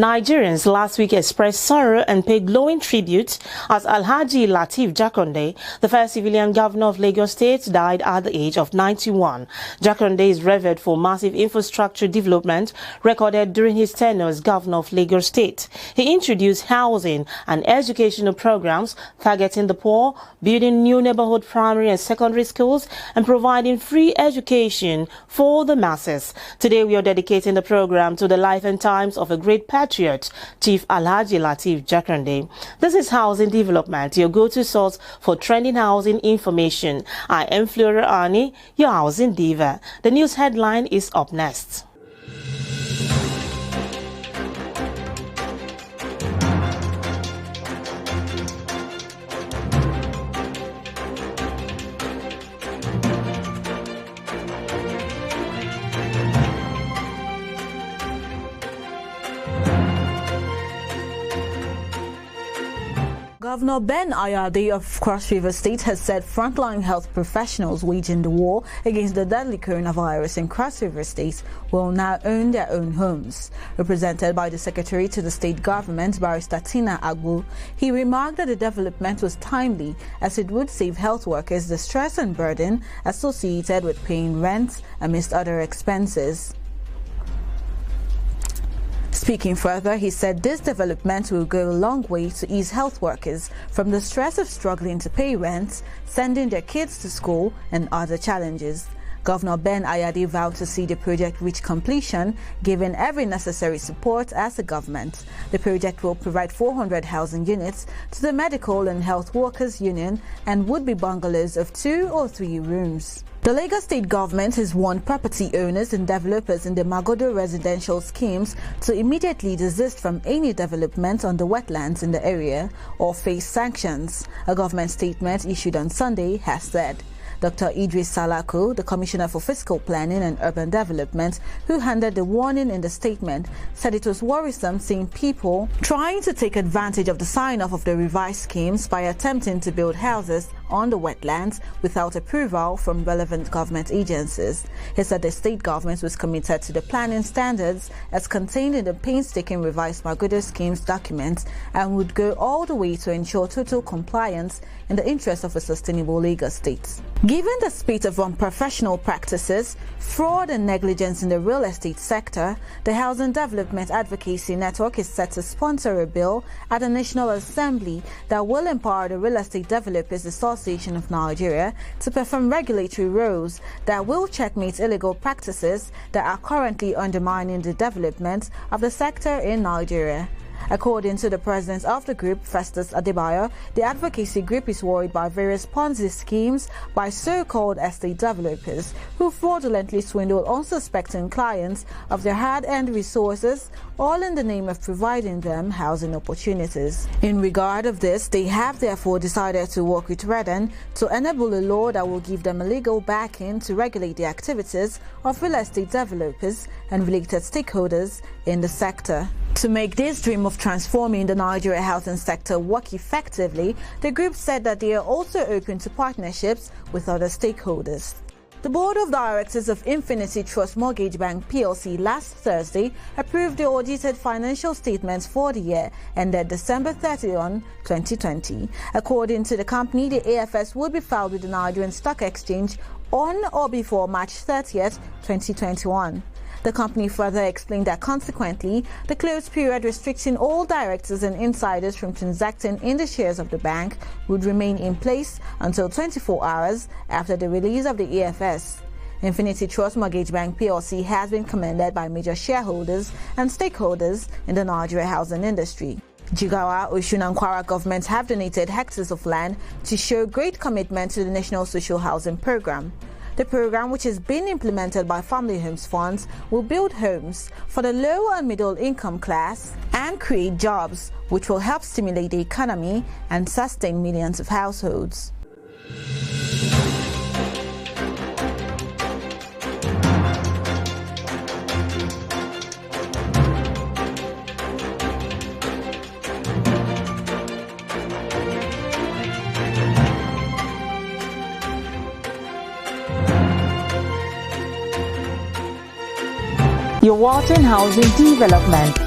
Nigerians last week expressed sorrow and paid glowing tribute as Alhaji Lateef Jakande, the first civilian governor of Lagos State, died at the age of 91. Jakande is revered for massive infrastructure development recorded during his tenure as governor of Lagos State. He introduced housing and educational programs targeting the poor, building new neighborhood primary and secondary schools, and providing free education for the masses. Today we are dedicating the program to the life and times of a great patriot, Chief Alhaji Lateef Jakande. This is Housing Development, your go-to source for trending housing information. I am Flora Ani, your housing diva. The news headline is up next. Governor Ben Ayade of Cross River State has said frontline health professionals waging the war against the deadly coronavirus in Cross River State will now own their own homes. Represented by the Secretary to the State Government, Barrister Tina Agbu, he remarked that the development was timely as it would save health workers the stress and burden associated with paying rent amidst other expenses. Speaking further, he said this development will go a long way to ease health workers from the stress of struggling to pay rent, sending their kids to school, and other challenges. Governor Ben Ayade vowed to see the project reach completion, given every necessary support as a government. The project will provide 400 housing units to the Medical and Health Workers Union and would be bungalows of 2 or 3 rooms. The Lagos State government has warned property owners and developers in the Magodo residential schemes to immediately desist from any development on the wetlands in the area or face sanctions. A government statement issued on Sunday has said. Dr. Idris Salako, the Commissioner for Fiscal Planning and Urban Development, who handed the warning in the statement, said it was worrisome seeing people trying to take advantage of the sign-off of the revised schemes by attempting to build houses on the wetlands without approval from relevant government agencies. He said the state government was committed to the planning standards as contained in the painstaking revised Magodo schemes document and would go all the way to ensure total compliance in the interest of a sustainable Lagos State. Given the spate of unprofessional practices, fraud and negligence in the real estate sector, the Housing Development Advocacy Network is set to sponsor a bill at the National Assembly that will empower the Real Estate Developers Association of Nigeria to perform regulatory roles that will checkmate illegal practices that are currently undermining the development of the sector in Nigeria. According to the president of the group, Festus Adebayo, the advocacy group is worried by various Ponzi schemes by so-called estate developers who fraudulently swindle unsuspecting clients of their hard-earned resources, all in the name of providing them housing opportunities. In regard of this, they have therefore decided to work with Redden to enable a law that will give them a legal backing to regulate the activities of real estate developers and related stakeholders in the sector. To make this dream of transforming the Nigeria housing sector work effectively, the group said that they are also open to partnerships with other stakeholders. The Board of Directors of Infinity Trust Mortgage Bank PLC last Thursday approved the audited financial statements for the year ended December 31, 2020. According to the company, the AFS would be filed with the Nigerian Stock Exchange on or before March 30th, 2021. The company further explained that consequently, the closed period restricting all directors and insiders from transacting in the shares of the bank would remain in place until 24 hours after the release of the AFS. Infinity Trust Mortgage Bank PLC has been commended by major shareholders and stakeholders in the Nigeria housing industry. Jigawa, Osun and Kwara governments have donated hectares of land to show great commitment to the National Social Housing Program. The program, which is being implemented by Family Homes Funds, will build homes for the low and middle income class and create jobs, which will help stimulate the economy and sustain millions of households. Your Walton Housing Development.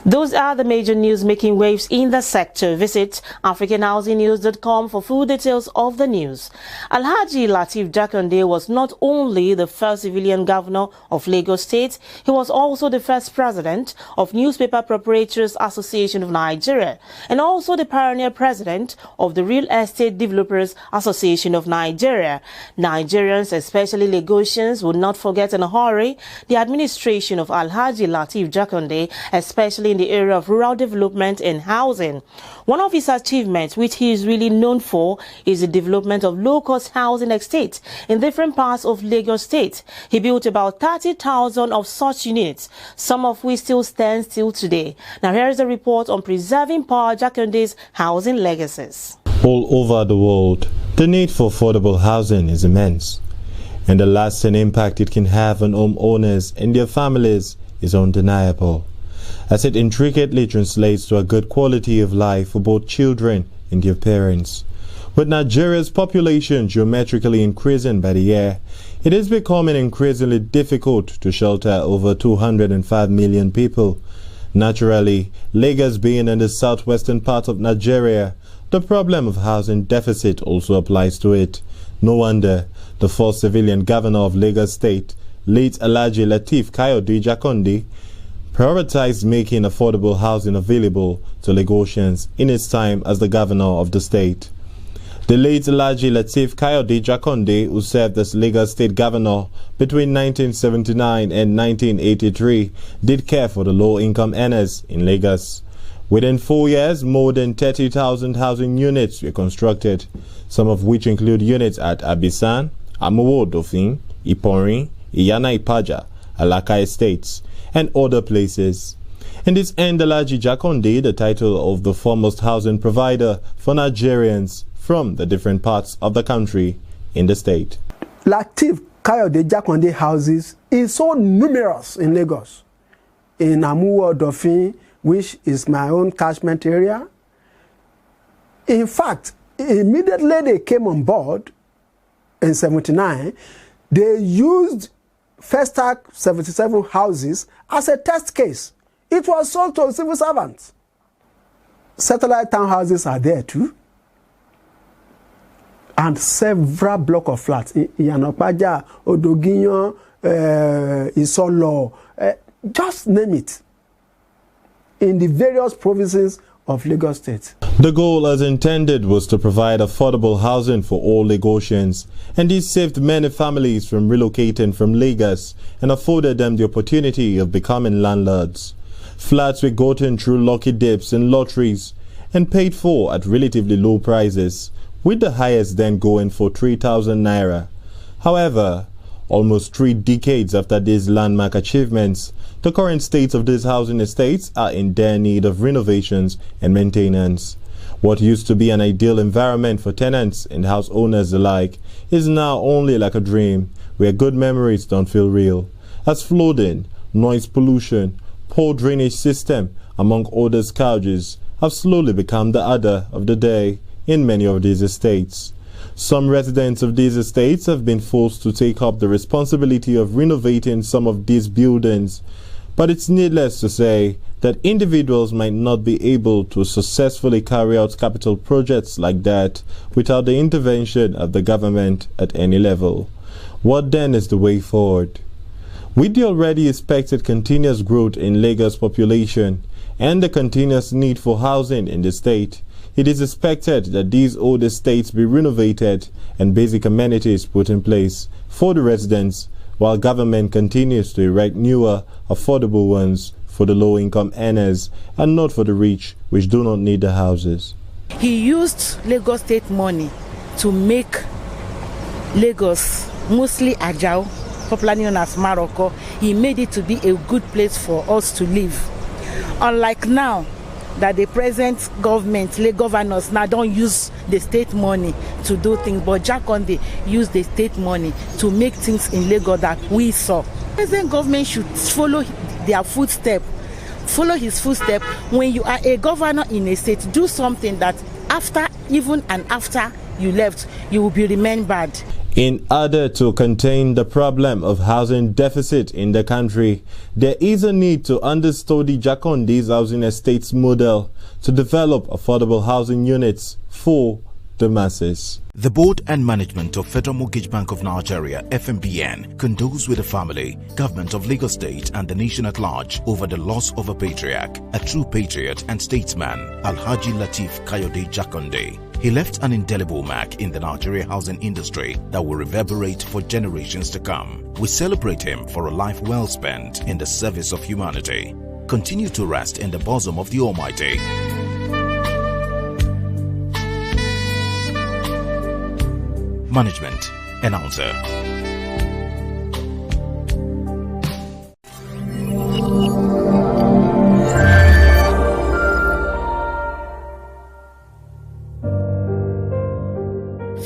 Those are the major news making waves in the sector. Visit africanhousingnews.com for full details of the news. Alhaji Lateef Jakande was not only the first civilian governor of Lagos State, he was also the first president of Newspaper Proprietors Association of Nigeria and also the pioneer president of the Real Estate Developers Association of Nigeria. Nigerians, especially Lagosians, would not forget in a hurry the administration of Alhaji Lateef Jakande, especially in the area of rural development and housing. One of his achievements, which he is really known for, is the development of low-cost housing estates in different parts of Lagos State. He built about 30,000 of such units, some of which still stand still today. Now here is a report on preserving Pa Jakande's housing legacies. All over the world, the need for affordable housing is immense, and the lasting impact it can have on homeowners and their families is undeniable, as it intricately translates to a good quality of life for both children and their parents. With Nigeria's population geometrically increasing by the year, it is becoming increasingly difficult to shelter over 205 million people. Naturally, Lagos being in the southwestern part of Nigeria, the problem of housing deficit also applies to it. No wonder the first civilian governor of Lagos State, late Alhaji Lateef Kayode Jakande, prioritized making affordable housing available to Lagosians in his time as the governor of the state. The late Alhaji Lateef Kayode Jakande, who served as Lagos State governor between 1979 and 1983, did care for the low-income earners in Lagos. Within 4 years, more than 30,000 housing units were constructed, some of which include units at Abisan, Amowo Dofin, Iporin, Iyana Ipaja, Alaka Estates, and other places. In this end, Alhaji Jakande, the title of the foremost housing provider for Nigerians from the different parts of the country in the state. Lateef Kayode Jakande houses is so numerous in Lagos, in Amuwo Dofin, which is my own catchment area. In fact, immediately they came on board in 1979, they used Festac 77 houses as a test case. It was sold to civil servants. Satellite townhouses are there too, and several blocks of flats in Yanopaja, Odoginyo, Isolo, just name it, in the various provinces of Lagos State. The goal as intended was to provide affordable housing for all Lagosians, and this saved many families from relocating from Lagos and afforded them the opportunity of becoming landlords. Flats were gotten through lucky dips and lotteries and paid for at relatively low prices, with the highest then going for 3,000 naira. However, almost 3 decades after these landmark achievements, the current state of these housing estates are in dire need of renovations and maintenance. What used to be an ideal environment for tenants and house owners alike is now only like a dream, where good memories don't feel real, as flooding, noise pollution, poor drainage system, among other scourges, have slowly become the order of the day in many of these estates. Some residents of these estates have been forced to take up the responsibility of renovating some of these buildings, but it's needless to say that individuals might not be able to successfully carry out capital projects like that without the intervention of the government at any level. What then is the way forward? With the already expected continuous growth in Lagos population and the continuous need for housing in the state, it is expected that these old estates be renovated and basic amenities put in place for the residents, while government continues to erect newer, affordable ones for the low-income earners and not for the rich, which do not need the houses. He used Lagos State money to make Lagos, mostly Ajao, popularly known as Morocco. He made it to be a good place for us to live. Unlike now, that the present government, Lagos governors now don't use the state money to do things, but Jakande used the state money to make things in Lagos that we saw. The present government should follow their footstep, follow his footstep. When you are a governor in a state, do something that after, even and after you left, you will be remembered. In order to contain the problem of housing deficit in the country, there is a need to understudy Jakonde's housing estates model to develop affordable housing units for the masses. The board and management of Federal Mortgage Bank of Nigeria, FMBN, condoles with the family, government of Lagos State and the nation at large over the loss of a patriarch, a true patriot and statesman, Alhaji Lateef Kayode Jakonde. He left an indelible mark in the Nigeria housing industry that will reverberate for generations to come. We celebrate him for a life well spent in the service of humanity. Continue to rest in the bosom of the Almighty. Management Announcer.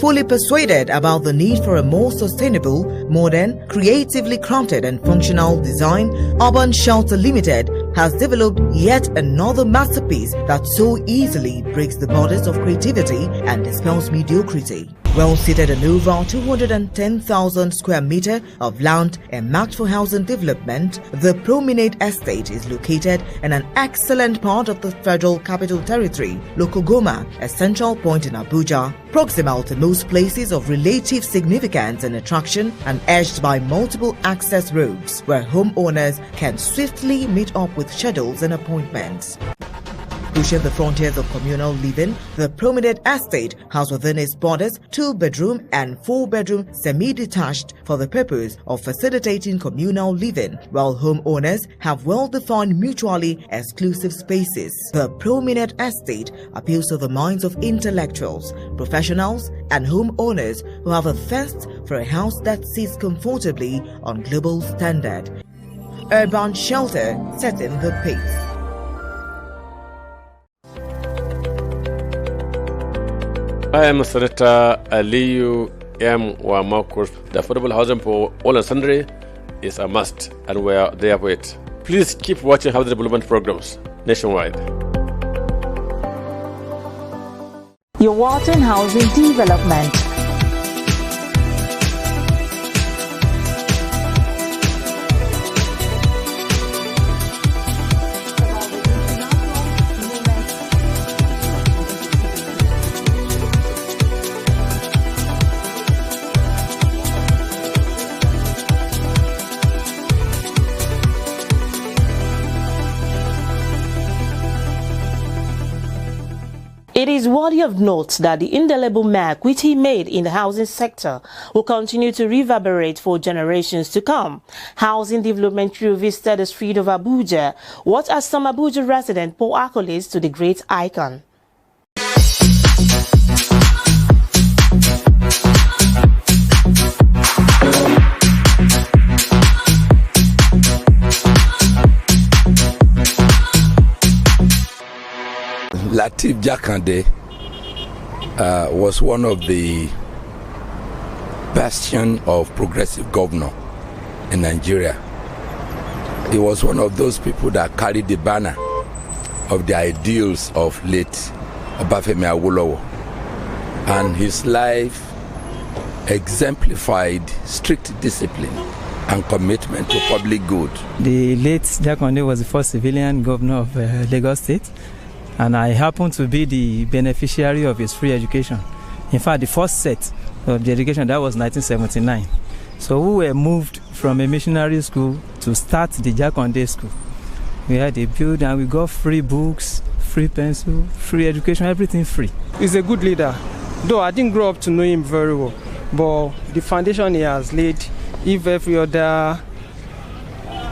Fully persuaded about the need for a more sustainable, modern, creatively crafted and functional design, Urban Shelter Limited has developed yet another masterpiece that so easily breaks the borders of creativity and dispels mediocrity. Well seated on over 210,000 square meters of land and marked for housing development, the Promenade Estate is located in an excellent part of the Federal Capital Territory, Lokogoma, a central point in Abuja, proximal to most places of relative significance and attraction and edged by multiple access roads where homeowners can swiftly meet up with schedules and appointments. Pushing the frontiers of communal living, the Promenade Estate has within its borders 2-bedroom and 4-bedroom semi-detached for the purpose of facilitating communal living, while homeowners have well-defined mutually exclusive spaces. The Promenade Estate appeals to the minds of intellectuals, professionals, and homeowners who have a thirst for a house that sits comfortably on global standard. Urban Shelter setting the pace. I am Senator Aliyu M. Wamakur. The affordable housing for all and sundry is a must, and we are there for it. Please keep watching housing development programs nationwide. Your Wharton Housing Development. It is worthy of note that the indelible mark which he made in the housing sector will continue to reverberate for generations to come. Housing development crew visited the street of Abuja. What are some Abuja residents pour accolades to the great icon? Lateef Jakonde was one of the bastion of progressive governor in Nigeria. He was one of those people that carried the banner of the ideals of late Obafemi Awolowo, and his life exemplified strict discipline and commitment to public good. The late Jakonde was the first civilian governor of Lagos State, and I happened to be the beneficiary of his free education. In fact, the first set of the education, that was 1979. So we were moved from a missionary school to start the Jakonde school. We had a build and we got free books, free pencil, free education, everything free. He's a good leader. Though I didn't grow up to know him very well, but the foundation he has laid, if every other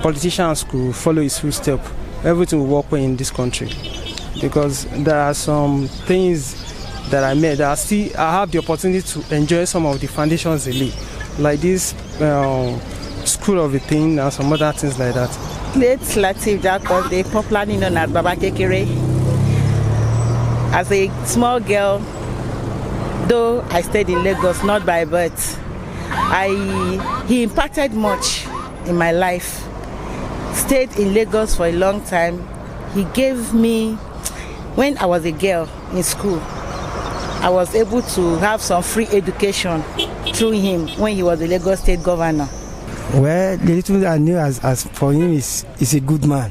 politician could follow his footsteps, everything will work well in this country. Because there are some things that I made that I have the opportunity to enjoy some of the foundations they laid, like this school of a thing and some other things like that. Late Lateef Jakonde, popularly known as Baba Kekere. As a small girl, though I stayed in Lagos, not by birth, he impacted much in my life. Stayed in Lagos for a long time. He gave me, when I was a girl in school, I was able to have some free education through him when he was the Lagos State governor? Well, the little I knew as for him is a good man,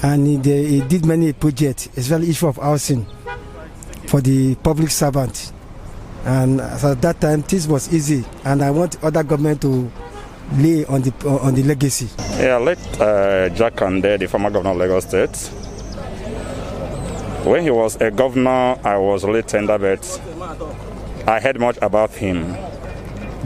and he did many projects, especially issue of housing for the public servant. And so at that time, this was easy, and I want other government to lay on the legacy. Yeah, late Jakande, the former governor of Lagos State. When he was a governor, I was really tender, but I heard much about him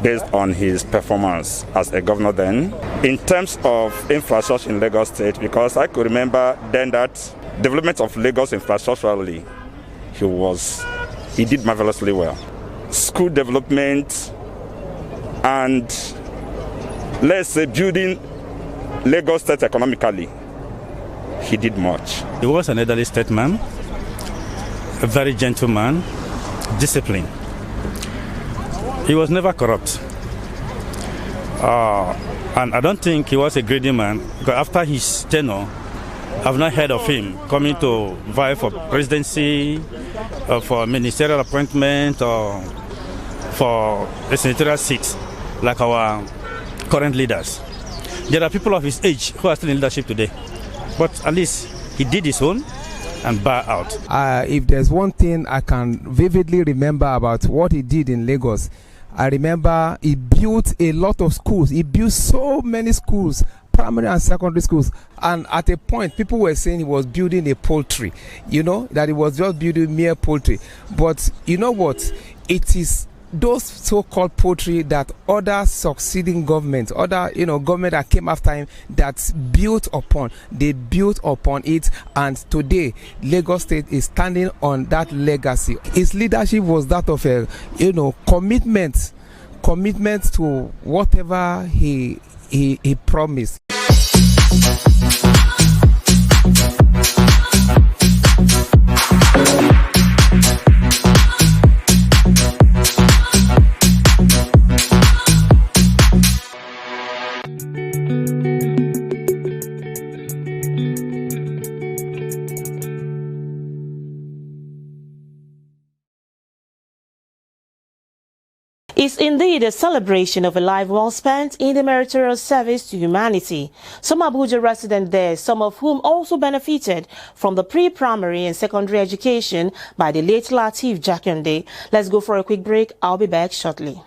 based on his performance as a governor then. In terms of infrastructure in Lagos State, because I could remember then that development of Lagos infrastructurally, he did marvelously well. School development and, let's say, building Lagos State economically, he did much. He was an elderly statesman, a very gentleman, disciplined. He was never corrupt. And I don't think he was a greedy man, because after his tenure, I've not heard of him coming to vie for presidency, or for ministerial appointment, or for a senatorial seat, like our current leaders. There are people of his age who are still in leadership today, but at least he did his own and bow out. If there's one thing I can vividly remember about what he did in Lagos, I remember he built a lot of schools. He built so many schools, primary and secondary schools. And at a point, people were saying he was building a poultry, that he was just building mere poultry. But you know what? It is those so-called poultry that other succeeding governments, government that came after him, that built upon. They built upon it, and today Lagos State is standing on that legacy. His leadership was that of a, commitment to whatever he promised. Is indeed a celebration of a life well spent in the meritorious service to humanity. Some Abuja residents there, some of whom also benefited from the pre-primary and secondary education by the late Lateef Jakande. Let's go for a quick break. I'll be back shortly.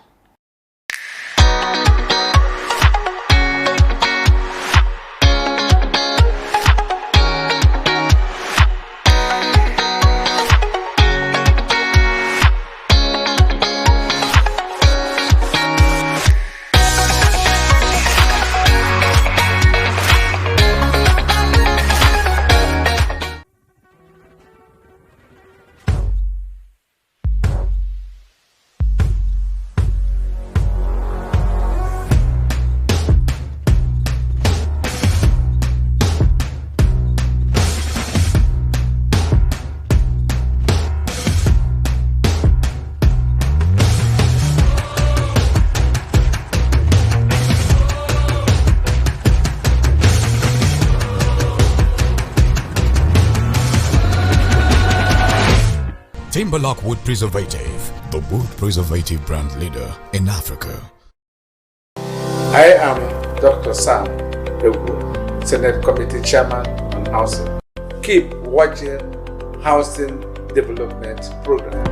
Timberlock Wood Preservative, the wood preservative brand leader in Africa. I am Dr. Sam Egu, Senate Committee Chairman on Housing. Keep watching Housing Development Program.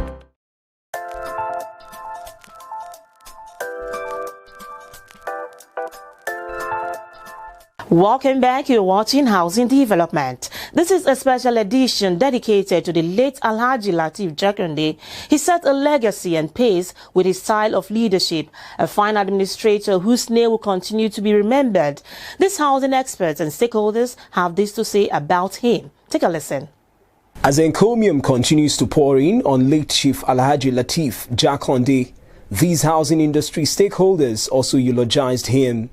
Welcome back. You're watching Housing Development. This is a special edition dedicated to the late Alhaji Lateef Jakande. He set a legacy and pace with his style of leadership, a fine administrator whose name will continue to be remembered. These housing experts and stakeholders have this to say about him. Take a listen. As encomium continues to pour in on late Chief Alhaji Lateef Jakande, these housing industry stakeholders also eulogized him.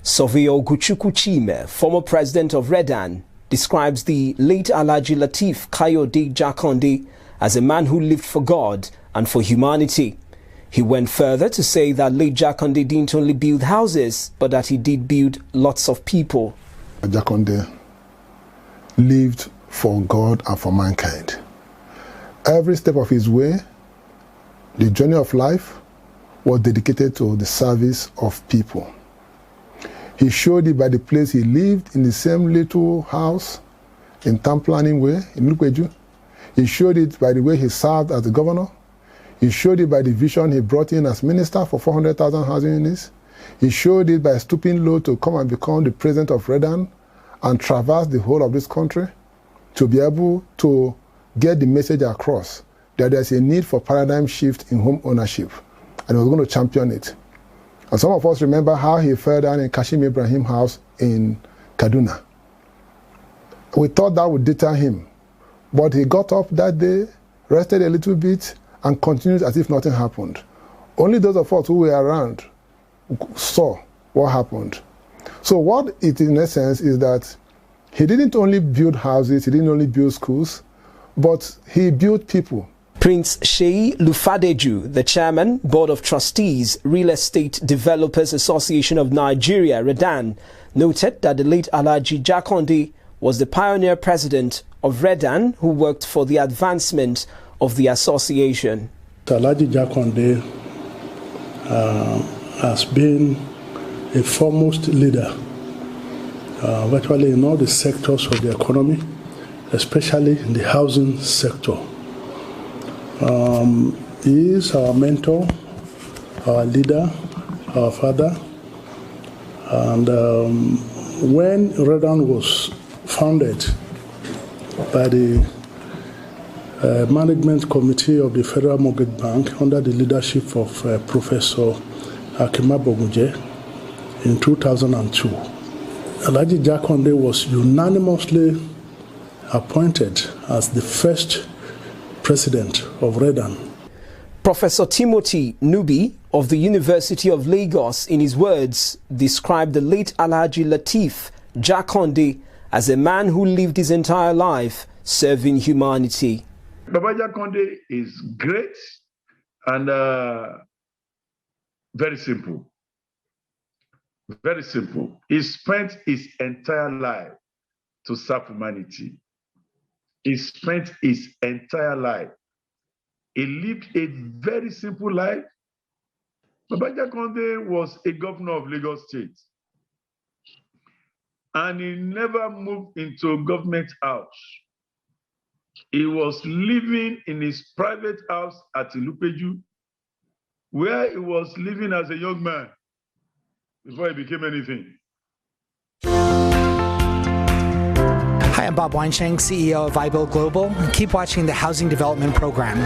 Surveyor Guchuku Chime, former president of Redan, describes the late Alhaji Lateef Kayode Jakande as a man who lived for God and for humanity. He went further to say that late Jakande didn't only build houses, but that he did build lots of people. Jakande lived for God and for mankind. Every step of his way, the journey of life, was dedicated to the service of people. He showed it by the place he lived in the same little house in town planning way in Lukweju. He showed it by the way he served as the governor. He showed it by the vision he brought in as minister for 400,000 housing units. He showed it by stooping low to come and become the president of Redan and traverse the whole of this country to be able to get the message across that there's a need for paradigm shift in home ownership, and he was going to champion it. And some of us remember how he fell down in Kashim Ibrahim House in Kaduna. We thought that would deter him, but he got up that day, rested a little bit, and continued as if nothing happened. Only those of us who were around saw what happened. So what it in essence is that he didn't only build houses, he didn't only build schools, but he built people. Prince Sheyi Lufadeju, the chairman, Board of Trustees, Real Estate Developers Association of Nigeria, Redan, noted that the late Alhaji Jakande was the pioneer president of Redan who worked for the advancement of the association. Alhaji Jakande has been a foremost leader virtually in all the sectors of the economy, especially in the housing sector. He is our mentor, our leader, our father. And when Redan was founded by the management committee of the Federal Mortgage Bank under the leadership of Professor Akima Boguje in 2002, Alhaji Jakande was unanimously appointed as the first president of Redan. Professor Timothy Nubi of the University of Lagos, in his words, described the late Alhaji Lateef Jakande as a man who lived his entire life serving humanity. Baba Jakande is great and very simple. Very simple. He spent his entire life to serve humanity. He spent his entire life. He lived a very simple life. Baba Jakande was a governor of Lagos State. And he never moved into a government house. He was living in his private house at Ilupeju, where he was living as a young man before he became anything. Hi, I'm Bob Weinsheng, CEO of iBuild Global. Keep watching the Housing Development Program.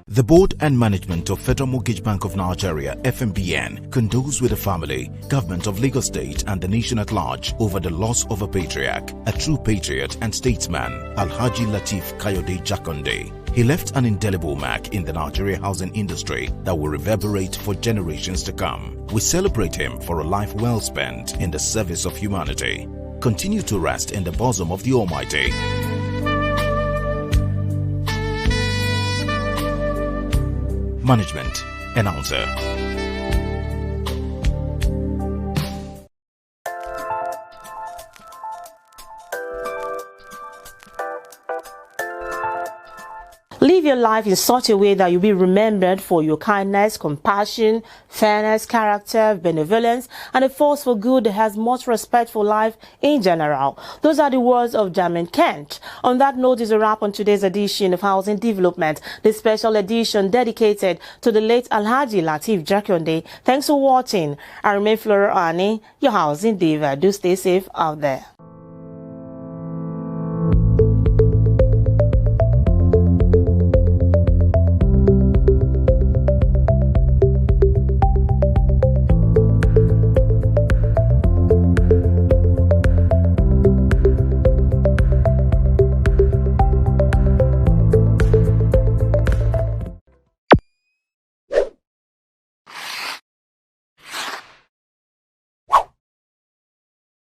The board and management of Federal Mortgage Bank of Nigeria, FMBN, condoles with the family, government of Lagos State and the nation at large over the loss of a patriarch, a true patriot and statesman, Alhaji Lateef Kayode Jakande. He left an indelible mark in the Nigeria housing industry that will reverberate for generations to come. We celebrate him for a life well spent in the service of humanity. Continue to rest in the bosom of the Almighty. Management Announcer. Live your life in such a way that you'll be remembered for your kindness, compassion, fairness, character, benevolence, and a force for good that has much respect for life in general. Those are the words of Jamin Kent. On that note is a wrap on today's edition of Housing Development, the special edition dedicated to the late Alhaji Lateef Jakande. Thanks for watching. I remain Flora Ani, your housing diva. Do stay safe out there.